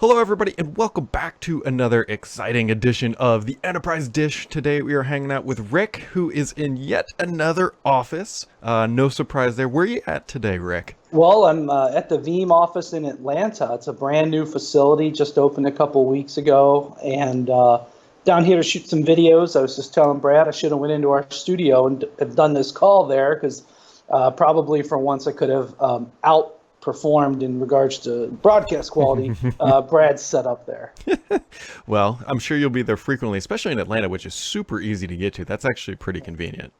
Hello, everybody, and welcome back to another exciting edition of the Enterprise Dish. Today, we are hanging out with Rick, who is in yet another office. No surprise there. Where are you at today, Rick? Well, I'm at the VEEAM office in Atlanta. It's a brand new facility, just opened a couple weeks ago, and down here to shoot some videos. I was just telling Brad I should have went into our studio and have done this call there because probably for once I could have outperformed in regards to broadcast quality. Brad's set up there. Well, I'm sure you'll be there frequently, especially in Atlanta, which is super easy to get to. That's actually pretty convenient.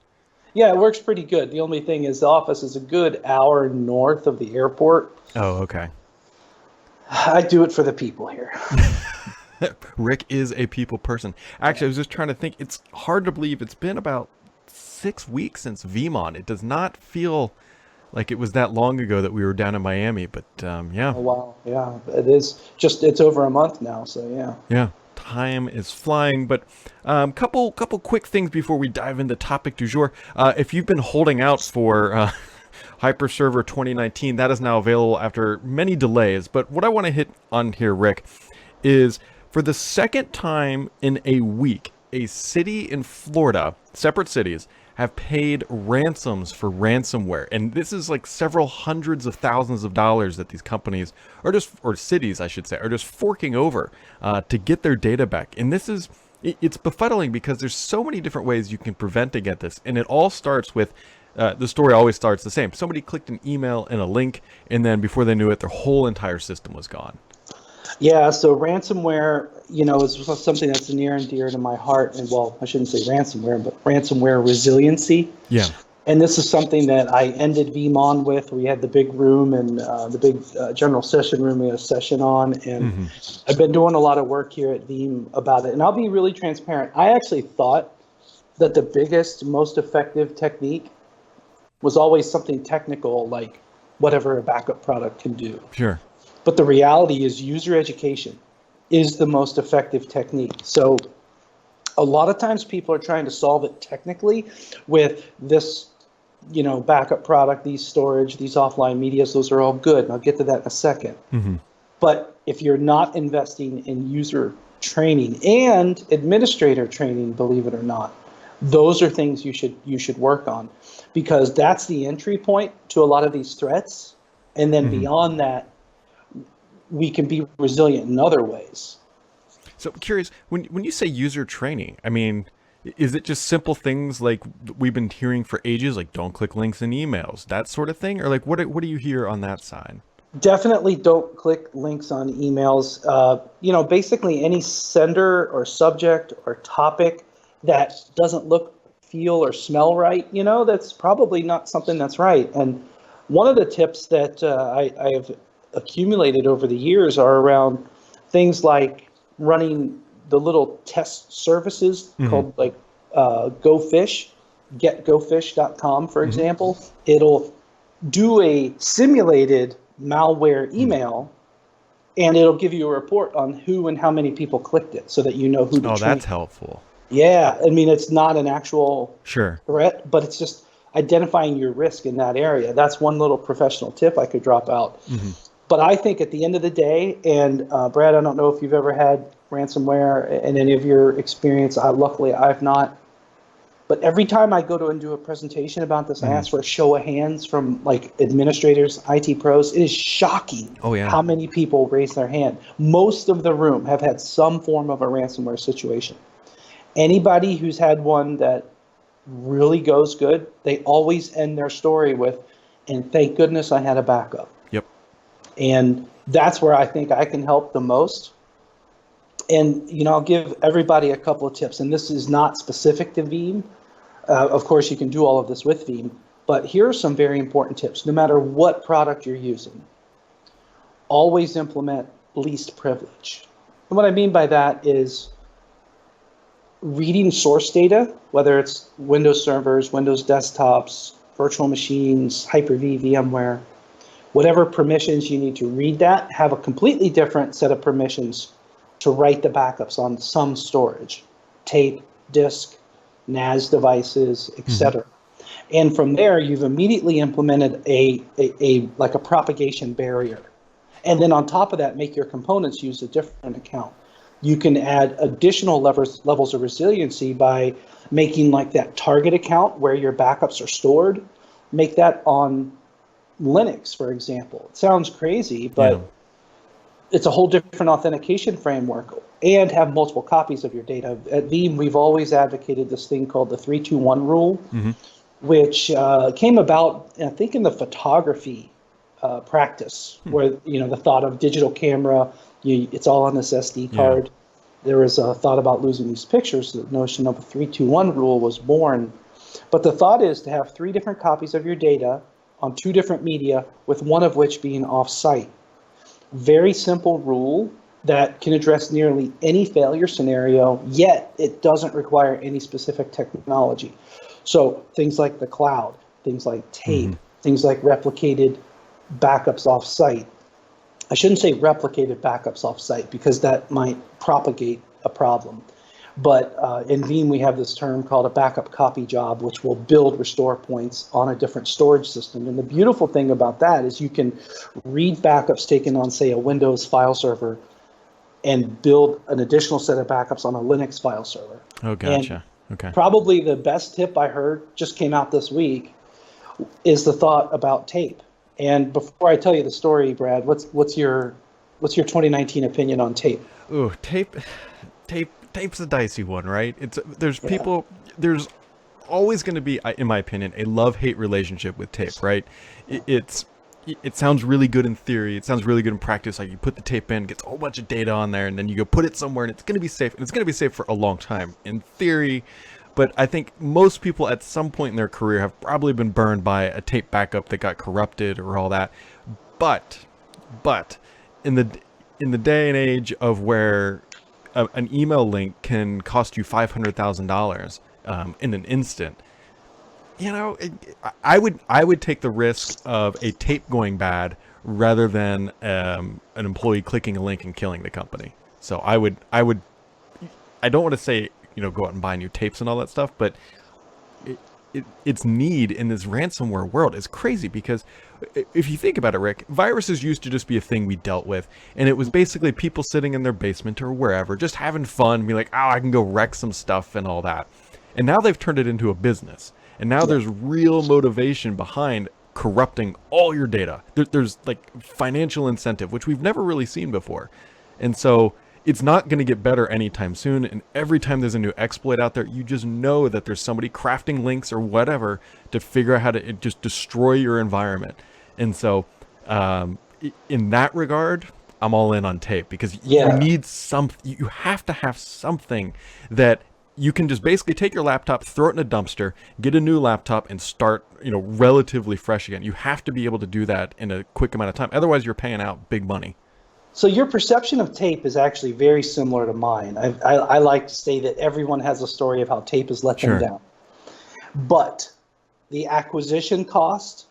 Yeah, it works pretty good. The only thing is the office is a good hour north of the airport. Oh, okay. I do it for the people here. Rick is a people person. Actually, I was just trying to think. It's hard to believe it's been about 6 weeks since VEEAM. It does not feel like it was that long ago that we were down in Miami, but yeah. Oh, wow. Yeah, it is. It's over a month now, so yeah. Yeah, time is flying, but couple quick things before we dive into topic du jour. If you've been holding out for Hyperserver 2019, that is now available after many delays. But what I want to hit on here, Rick, is for the second time in a week, a city in Florida, separate cities, have paid ransoms for ransomware. And this is like several hundreds of thousands of dollars that these companies, or cities, I should say, are just forking over to get their data back. And this is, it's befuddling because there's so many different ways you can prevent against this. And it all starts with, the story always starts the same. Somebody clicked an email and a link, and then before they knew it, their whole entire system was gone. Yeah, so ransomware, is something that's near and dear to my heart. And well, I shouldn't say ransomware, but ransomware resiliency. Yeah. And this is something that I ended VEEAM on with. We had the big room and the big general session room we had a session on. And I've been doing a lot of work here at VEEAM about it. And I'll be really transparent. I actually thought that the biggest, most effective technique was always something technical, like whatever a backup product can do. Sure. But the reality is user education is the most effective technique. So a lot of times people are trying to solve it technically with this, backup product, these storage, these offline medias. Those are all good. And I'll get to that in a second. But if you're not investing in user training and administrator training, believe it or not, those are things you should work on, because that's the entry point to a lot of these threats. And then beyond that, we can be resilient in other ways. So I'm curious, when you say user training, I mean, is it just simple things like we've been hearing for ages, like don't click links in emails, that sort of thing? Or like, what do you hear on that side? Definitely don't click links on emails. Basically any sender or subject or topic that doesn't look, feel, or smell right, that's probably not something that's right. And one of the tips that I have accumulated over the years are around things like running the little test services called like GoFish, getgofish.com, for example. It'll do a simulated malware email and it'll give you a report on who and how many people clicked it so that you know who to train. Oh, that's helpful. Yeah, I mean, it's not an actual Sure threat, but it's just identifying your risk in that area. That's one little professional tip I could drop out. But I think at the end of the day, and Brad, I don't know if you've ever had ransomware in any of your experience. Luckily, I've not. But every time I go to and do a presentation about this, I ask for a show of hands from like administrators, IT pros. It is shocking how many people raise their hand. Most of the room have had some form of a ransomware situation. Anybody who's had one that really goes good, they always end their story with, and thank goodness I had a backup. And that's where I think I can help the most. And, I'll give everybody a couple of tips. And this is not specific to VEEAM. Of course, you can do all of this with VEEAM. But here are some very important tips. No matter what product you're using, always implement least privilege. And what I mean by that is reading source data, whether it's Windows servers, Windows desktops, virtual machines, Hyper-V, VMware, whatever permissions you need to read that, have a completely different set of permissions to write the backups on some storage, tape, disk, NAS devices, etc. And from there, you've immediately implemented a propagation barrier. And then on top of that, make your components use a different account. You can add additional levels of resiliency by making like that target account where your backups are stored. Make that on Linux, for example. It sounds crazy, but it's a whole different authentication framework, and have multiple copies of your data. At Veeam, we've always advocated this thing called the 3-2-1 rule, which came about, I think, in the photography practice, where the thought of digital camera, it's all on this SD card. There was a thought about losing these pictures. The notion of a 3-2-1 rule was born. But the thought is to have 3 different copies of your data on 2 different media, with one of which being off-site. Very simple rule that can address nearly any failure scenario, yet it doesn't require any specific technology. So things like the cloud, things like tape, things like replicated backups off-site. I shouldn't say replicated backups off-site because that might propagate a problem. But in Veeam, we have this term called a backup copy job, which will build restore points on a different storage system. And the beautiful thing about that is you can read backups taken on, say, a Windows file server and build an additional set of backups on a Linux file server. Oh, gotcha. Okay. Probably the best tip I heard, just came out this week, is the thought about tape. And before I tell you the story, Brad, what's your 2019 opinion on tape? Ooh, tape's a dicey one, right? There's always going to be, in my opinion, a love-hate relationship with tape, right? It sounds really good in theory. It sounds really good in practice. Like you put the tape in, gets a whole bunch of data on there, and then you go put it somewhere, and it's going to be safe. And it's going to be safe for a long time in theory. But I think most people at some point in their career have probably been burned by a tape backup that got corrupted or all that. But in the day and age of where an email link can cost you $500,000 in an instant, I would take the risk of a tape going bad rather than an employee clicking a link and killing the company. So I don't want to say go out and buy new tapes and all that stuff, but its need in this ransomware world is crazy, because if you think about it, Rick, viruses used to just be a thing we dealt with, and it was basically people sitting in their basement or wherever just having fun, be like, I can go wreck some stuff and all that. And now they've turned it into a business, and now there's real motivation behind corrupting all your data. There's like financial incentive, which we've never really seen before. And so it's not going to get better anytime soon. And every time there's a new exploit out there, you just know that there's somebody crafting links or whatever to figure out how to just destroy your environment. And so in that regard, I'm all in on tape, because you need you have to have something that you can just basically take your laptop, throw it in a dumpster, get a new laptop, and start, relatively fresh again. You have to be able to do that in a quick amount of time. Otherwise, you're paying out big money. So your perception of tape is actually very similar to mine. I like to say that everyone has a story of how tape has let them down. But the acquisition cost,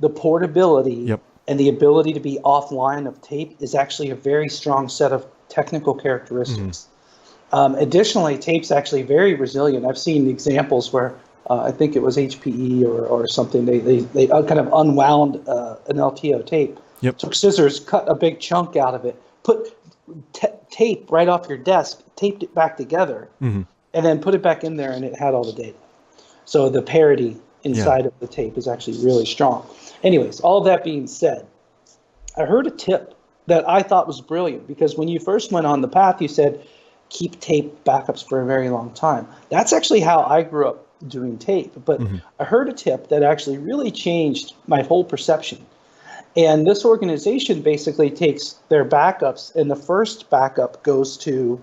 the portability, and the ability to be offline of tape is actually a very strong set of technical characteristics. Additionally, tape's actually very resilient. I've seen examples where I think it was HPE or something. They kind of unwound an LTO tape. Took scissors, cut a big chunk out of it, put tape right off your desk, taped it back together, and then put it back in there, and it had all the data. So the parity inside of the tape is actually really strong. Anyways, all of that being said, I heard a tip that I thought was brilliant, because when you first went on the path, you said, keep tape backups for a very long time. That's actually how I grew up doing tape. But I heard a tip that actually really changed my whole perception. And this organization basically takes their backups, and the first backup goes to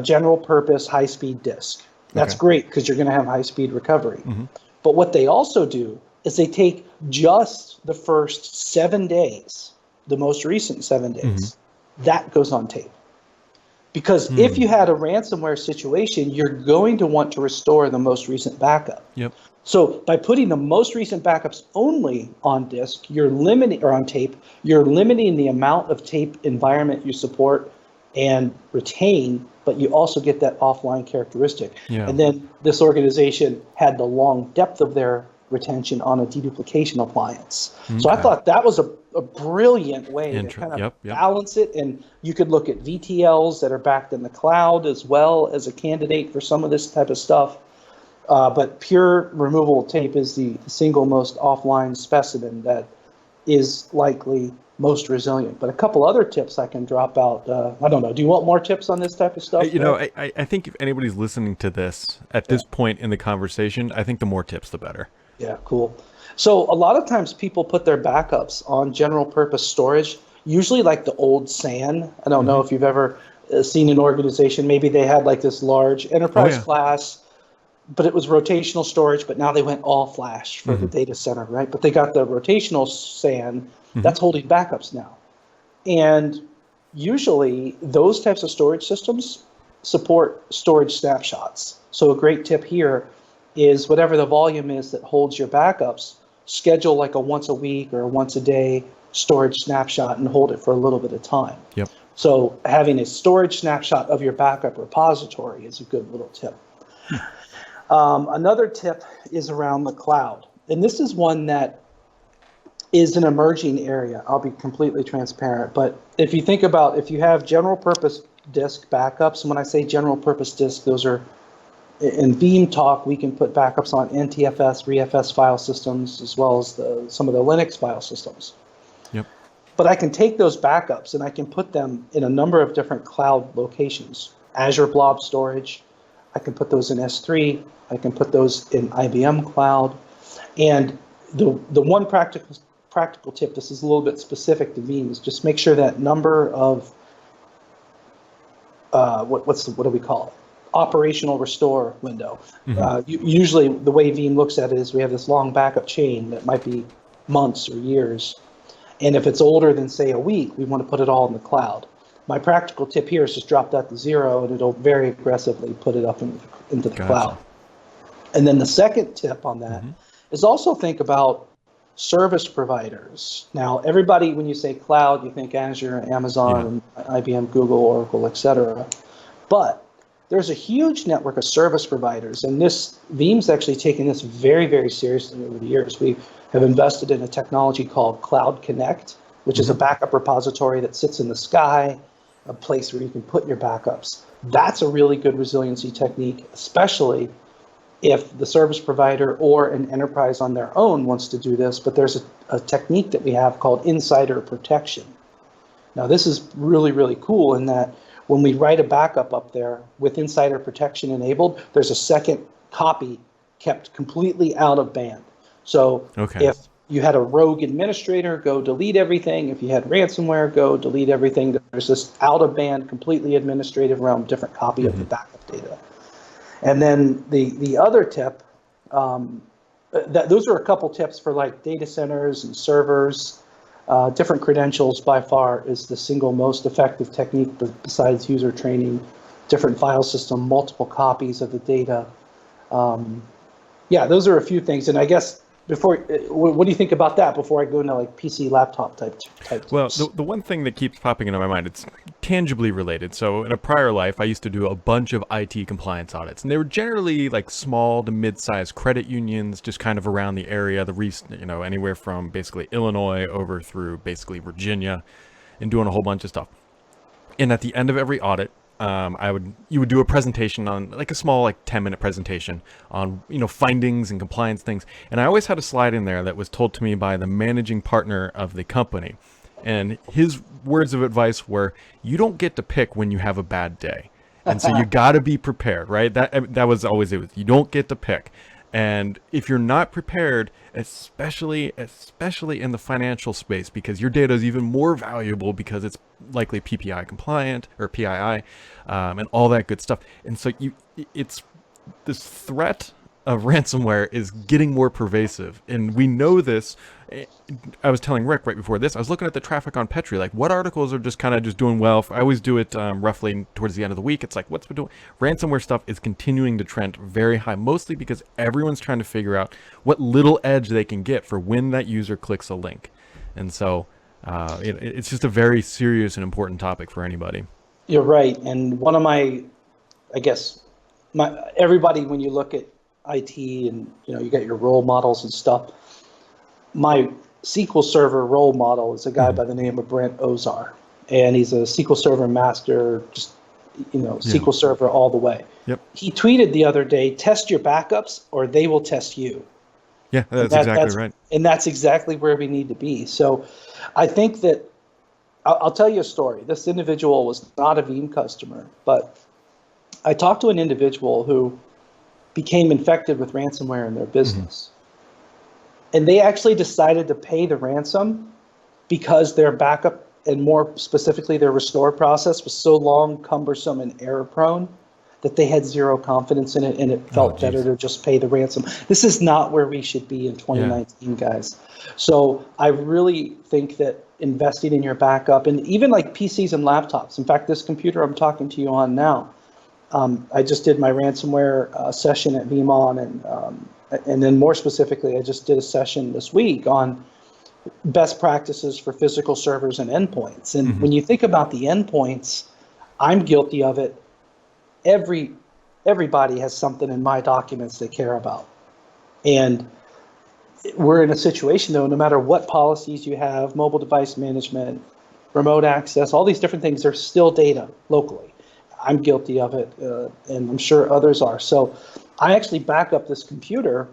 general purpose high-speed disk. That's great, because you're going to have high-speed recovery. But what they also do is they take just the first 7 days, the most recent 7 days, that goes on tape. Because if you had a ransomware situation, you're going to want to restore the most recent backup. So by putting the most recent backups only on disk, you're limiting, or on tape, you're limiting the amount of tape environment you support and retain, but you also get that offline characteristic. And then this organization had the long depth of their retention on a deduplication appliance. So I thought that was a a brilliant way to kind of Yep. balance it. And you could look at VTLs that are backed in the cloud as well as a candidate for some of this type of stuff. But pure removable tape is the single most offline specimen that is likely most resilient. But a couple other tips I can drop out. I don't know. Do you want more tips on this type of stuff? I think if anybody's listening to this at this point in the conversation, I think the more tips, the better. Yeah, cool. So a lot of times people put their backups on general purpose storage, usually like the old SAN. I don't know if you've ever seen an organization, maybe they had like this large enterprise class, but it was rotational storage, but now they went all flash for the data center, right? But they got the rotational SAN that's holding backups now. And usually those types of storage systems support storage snapshots. So a great tip here is whatever the volume is that holds your backups, schedule like a once a week or a once a day storage snapshot and hold it for a little bit of time. Yep. So having a storage snapshot of your backup repository is a good little tip. Another tip is around the cloud. And this is one that is an emerging area. I'll be completely transparent. But if you think about, if you have general purpose disk backups, and when I say general purpose disk, those are, in VEEAM talk, we can put backups on NTFS, ReFS file systems, as well as some of the Linux file systems. Yep. But I can take those backups and I can put them in a number of different cloud locations. Azure Blob Storage, I can put those in S3, I can put those in IBM Cloud. And the one practical tip, this is a little bit specific to VEEAM, is just make sure that number of, what do we call it? Operational restore window. Usually the way VEEAM looks at it is we have this long backup chain that might be months or years. And if it's older than, say, a week, we want to put it all in the cloud. My practical tip here is just drop that to 0, and it'll very aggressively put it up into the cloud. And then the second tip on that is also think about service providers. Now, everybody, when you say cloud, you think Azure, Amazon, IBM, Google, Oracle, etc. But there's a huge network of service providers, and VEEAM's actually taken this very, very seriously over the years. We have invested in a technology called Cloud Connect, which is a backup repository that sits in the sky, a place where you can put your backups. That's a really good resiliency technique, especially if the service provider or an enterprise on their own wants to do this. But there's a technique that we have called insider protection. Now, this is really, really cool in that when we write a backup up there with insider protection enabled, there's a second copy kept completely out of band. So if you had a rogue administrator, go delete everything. If you had ransomware, go delete everything. There's this out of band, completely administrative realm, different copy of the backup data. And then the other tip, those are a couple tips for like data centers and servers. Different credentials by far is the single most effective technique besides user training, different file system, multiple copies of the data. Those are a few things. And I guess what do you think about that before I go into like PC laptop type tips? Well, the one thing that keeps popping into my mind, it's tangibly related. So in a prior life, I used to do a bunch of IT compliance audits, and they were generally like small to mid-sized credit unions, just kind of around the area, anywhere from basically Illinois over through basically Virginia, and doing a whole bunch of stuff. And at the end of every audit, you would do a presentation on like a small 10-minute presentation on findings and compliance things, and I always had a slide in there that was told to me by the managing partner of the company, and his words of advice were, you don't get to pick when you have a bad day, and so you got to be prepared, right? That was always it. You don't get to pick. And if you're not prepared, especially in the financial space, because your data is even more valuable because it's likely PPI compliant or PII, and all that good stuff. And so it's this threat of ransomware is getting more pervasive, and we know this. I was telling Rick right before this, I was looking at the traffic on Petri, like what articles are just doing well. I always do it roughly towards the end of the week. It's like, what's been doing? Ransomware stuff is continuing to trend very high, mostly because everyone's trying to figure out what little edge they can get for when that user clicks a link. And so it's just a very serious and important topic for anybody. You're right. And one of everybody, when you look at IT and you got your role models and stuff, my SQL Server role model is a guy by the name of Brent Ozar, and he's a SQL Server master, just SQL Server all the way. Yep. He tweeted the other day, "Test your backups, or they will test you." Yeah, that's right. And that's exactly where we need to be. So, I think that I'll tell you a story. This individual was not a Veeam customer, but I talked to an individual who became infected with ransomware in their business. And they actually decided to pay the ransom because their backup, and more specifically their restore process, was so long, cumbersome, and error prone that they had zero confidence in it, and it felt better to just pay the ransom. This is not where we should be in 2019, guys. So I really think that investing in your backup, and even like PCs and laptops. In fact, this computer I'm talking to you on now, I just did my ransomware session at VEEAM, and then more specifically, I just did a session this week on best practices for physical servers and endpoints. And when you think about the endpoints, I'm guilty of it. Everybody has something in my documents they care about. And we're in a situation, though, no matter what policies you have, mobile device management, remote access, all these different things, there's still data locally. I'm guilty of it, and I'm sure others are. So I actually back up this computer,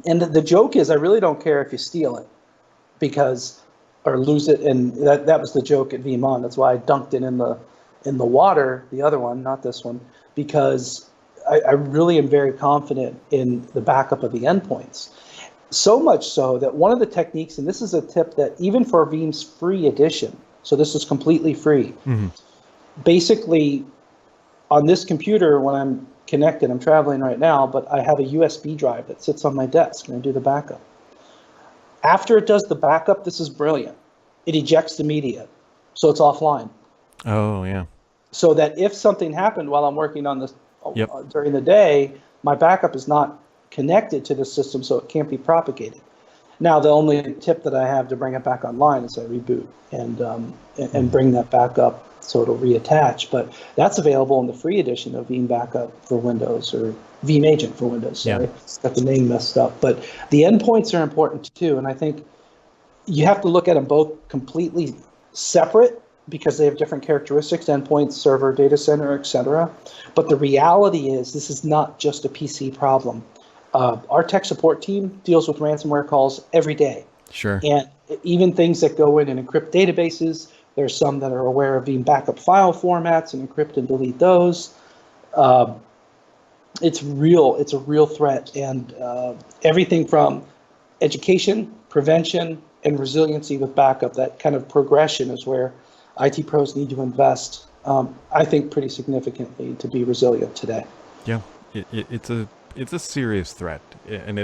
and the joke is I really don't care if you steal it or lose it, and that was the joke at VEEAM. That's why I dunked it in the water, the other one, not this one, because I really am very confident in the backup of the endpoints. So much so that one of the techniques, and this is a tip that even for Veeam's free edition, so this is completely free, basically on this computer when I'm connected, I'm traveling right now, but I have a USB drive that sits on my desk and I do the backup. After it does the backup, this is brilliant. It ejects the media, so it's offline. Oh, yeah. So that if something happened while I'm working on this during the day, my backup is not connected to the system, so it can't be propagated. Now, the only tip that I have to bring it back online is I reboot and bring that back up so it'll reattach. But that's available in the free edition of Veeam Backup for Windows, or Veeam Agent for Windows. Sorry, it's got the name messed up. But the endpoints are important too, and I think you have to look at them both completely separate because they have different characteristics: endpoints, server, data center, etc. But the reality is this is not just a PC problem. Our tech support team deals with ransomware calls every day. Sure. And even things that go in and encrypt databases. There's some that are aware of Veeam backup file formats and encrypt and delete those. It's a real threat, and everything from education, prevention, and resiliency with backup, that kind of progression is where IT pros need to invest, I think, pretty significantly to be resilient today. Yeah, it's a serious threat, and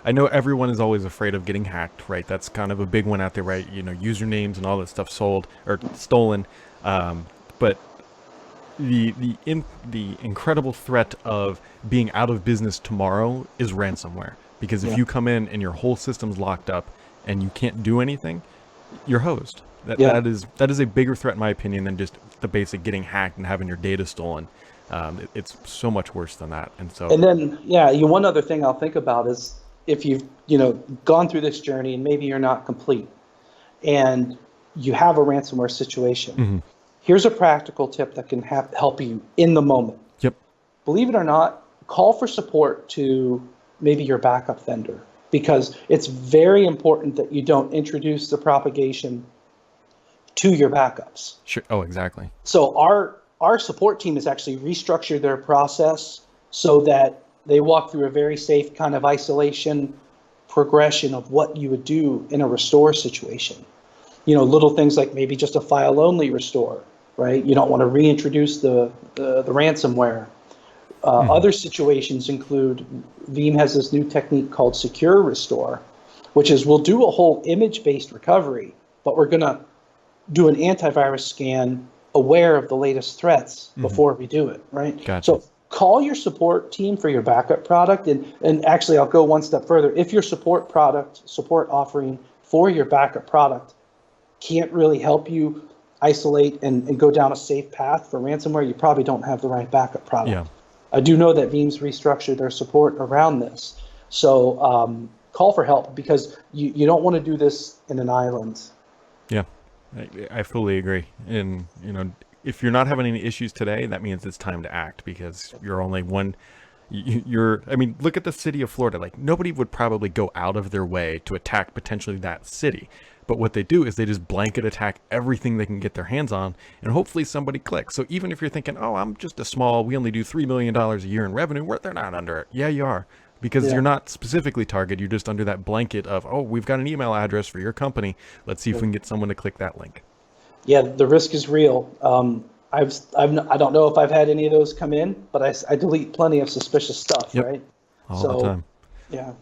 I know everyone is always afraid of getting hacked, right? That's kind of a big one out there, right? Usernames and all that stuff sold or stolen, but the incredible threat of being out of business tomorrow is ransomware. Because if you come in and your whole system's locked up and you can't do anything, you're hosed. That is a bigger threat in my opinion than just the basic getting hacked and having your data stolen. It's so much worse than that. And then one other thing I'll think about is if you've gone through this journey and maybe you're not complete and you have a ransomware situation. Here's a practical tip that can help you in the moment. Yep. Believe it or not, call for support to maybe your backup vendor, because it's very important that you don't introduce the propagation to your backups. Sure. Oh, exactly. So our support team has actually restructured their process so that they walk through a very safe kind of isolation progression of what you would do in a restore situation. Little things like maybe just a file-only restore, right? You don't want to reintroduce the ransomware. Other situations include, Veeam has this new technique called secure restore, which is we'll do a whole image-based recovery, but we're going to do an antivirus scan aware of the latest threats before we do it, right? Gotcha. So call your support team for your backup product, and actually I'll go one step further. If your support offering for your backup product can't really help you isolate and go down a safe path for ransomware, you probably don't have the right backup product. Yeah. I do know that Veeam's restructured their support around this. So call for help, because you don't want to do this in an island. Yeah, I fully agree. And, if you're not having any issues today, that means it's time to act, because you're only one. I mean, look at the city of Florida. Like, nobody would probably go out of their way to attack potentially that city. But what they do is they just blanket attack everything they can get their hands on, and hopefully somebody clicks. So even if you're thinking, oh, I'm just we only do $3 million a year in revenue, they're not under it. Yeah, you are. Because you're not specifically targeted. You're just under that blanket of, oh, we've got an email address for your company. Let's see if we can get someone to click that link. Yeah, the risk is real. I don't know if I've had any of those come in, but I delete plenty of suspicious stuff, right? All the time. Yeah.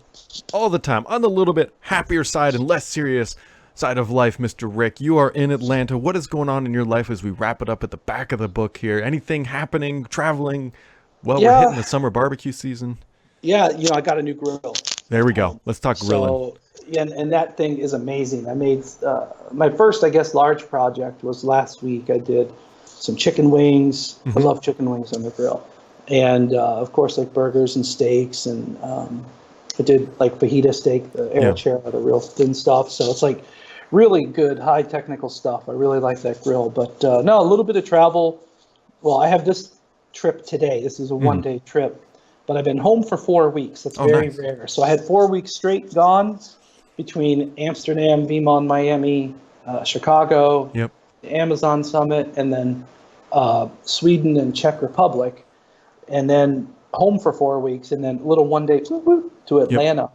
All the time. On the little bit happier side and less serious side of life, Mr. Rick, you are in Atlanta. What is going on in your life as we wrap it up at the back of the book here? Anything happening, traveling? Well, we're hitting the summer barbecue season. Yeah, I got a new grill. There we go. Let's talk grilling. And that thing is amazing. I made my first, I guess, large project was last week. I did some chicken wings. I love chicken wings on the grill. And, of course, like burgers and steaks. And I did like fajita steak, the air chair, the real thin stuff. So it's like really good, high technical stuff. I really like that grill. But no, a little bit of travel. Well, I have this trip today. This is a one-day trip. But I've been home for 4 weeks. That's very rare. So I had 4 weeks straight gone between Amsterdam, VEEAM, Miami, Chicago, the Amazon Summit, and then Sweden and Czech Republic, and then home for 4 weeks, and then a little one-day to Atlanta.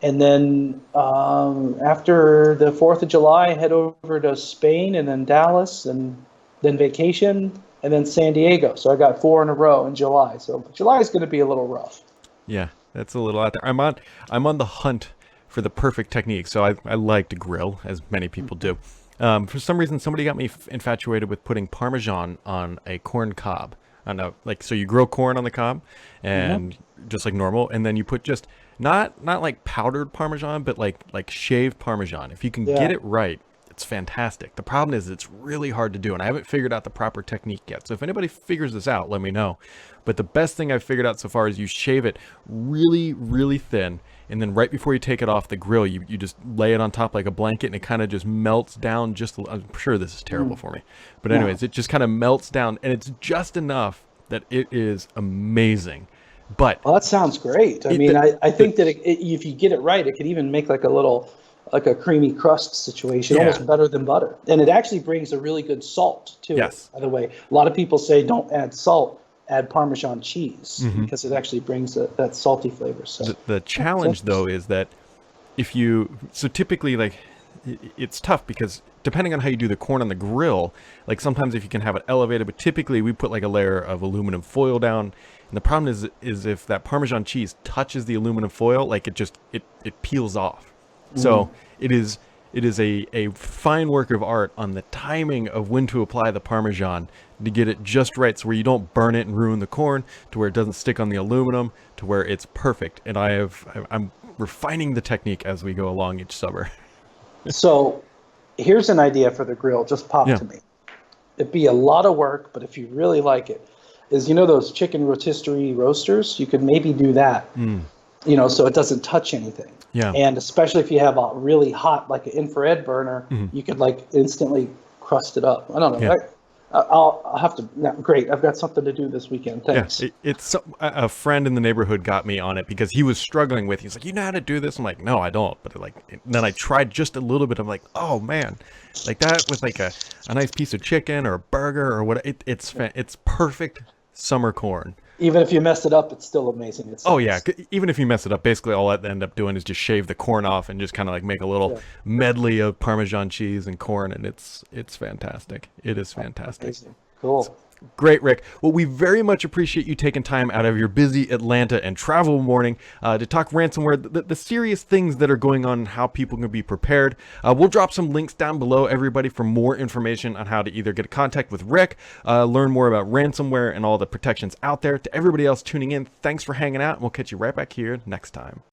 And then after the 4th of July, I head over to Spain, and then Dallas, and then vacation, and then San Diego. So I got 4 in a row in July. So July is going to be a little rough. Yeah, that's a little out there. I'm on the hunt for the perfect technique. So I like to grill, as many people do. For some reason, somebody got me infatuated with putting Parmesan on a corn cob. I don't know, so you grill corn on the cob, and just like normal, and then you put just not like powdered Parmesan, but like shaved Parmesan. If you can get it right, it's fantastic. The problem is it's really hard to do, and I haven't figured out the proper technique yet. So if anybody figures this out, let me know. But the best thing I've figured out so far is you shave it really, really thin, and then right before you take it off the grill, you just lay it on top like a blanket, and it kind of just melts down. I'm sure this is terrible for me, but anyways, it just kind of melts down, and it's just enough that it is amazing. But that sounds great. I think that if you get it right, it could even make like a creamy crust situation, almost better than butter. And it actually brings a really good salt to it, by the way. A lot of people say don't add salt, add Parmesan cheese, because it actually brings that salty flavor. So the challenge, though, is that so typically, it's tough because depending on how you do the corn on the grill, like sometimes if you can have it elevated, but typically we put like a layer of aluminum foil down. And the problem is if that Parmesan cheese touches the aluminum foil, like it peels off. So it is a fine work of art on the timing of when to apply the Parmesan to get it just right, so where you don't burn it and ruin the corn, to where it doesn't stick on the aluminum, to where it's perfect. And I'm refining the technique as we go along each summer. So here's an idea for the grill, just popped to me. It'd be a lot of work, but if you really like it, is those chicken rotisserie roasters? You could maybe do that, so it doesn't touch anything. Yeah. And especially if you have a really hot, like an infrared burner, you could instantly crust it up. I don't know. Yeah. I'll have to. Great. I've got something to do this weekend. Thanks. Yeah, it's a friend in the neighborhood got me on it because he was struggling with. He's like, you know how to do this? I'm like, no, I don't. But then I tried just a little bit. I'm like, oh man, like that with like a nice piece of chicken or a burger or what? It's perfect summer corn. Even if you mess it up, it's still amazing. Even if you mess it up, basically all I end up doing is just shave the corn off and just kind of like make a little medley of Parmesan cheese and corn, and it's fantastic. It is fantastic. Amazing. Cool. Great, Rick. Well, we very much appreciate you taking time out of your busy Atlanta and travel morning to talk ransomware, the serious things that are going on and how people can be prepared. We'll drop some links down below, everybody, for more information on how to either get in contact with Rick, learn more about ransomware and all the protections out there. To everybody else tuning in, thanks for hanging out, and we'll catch you right back here next time.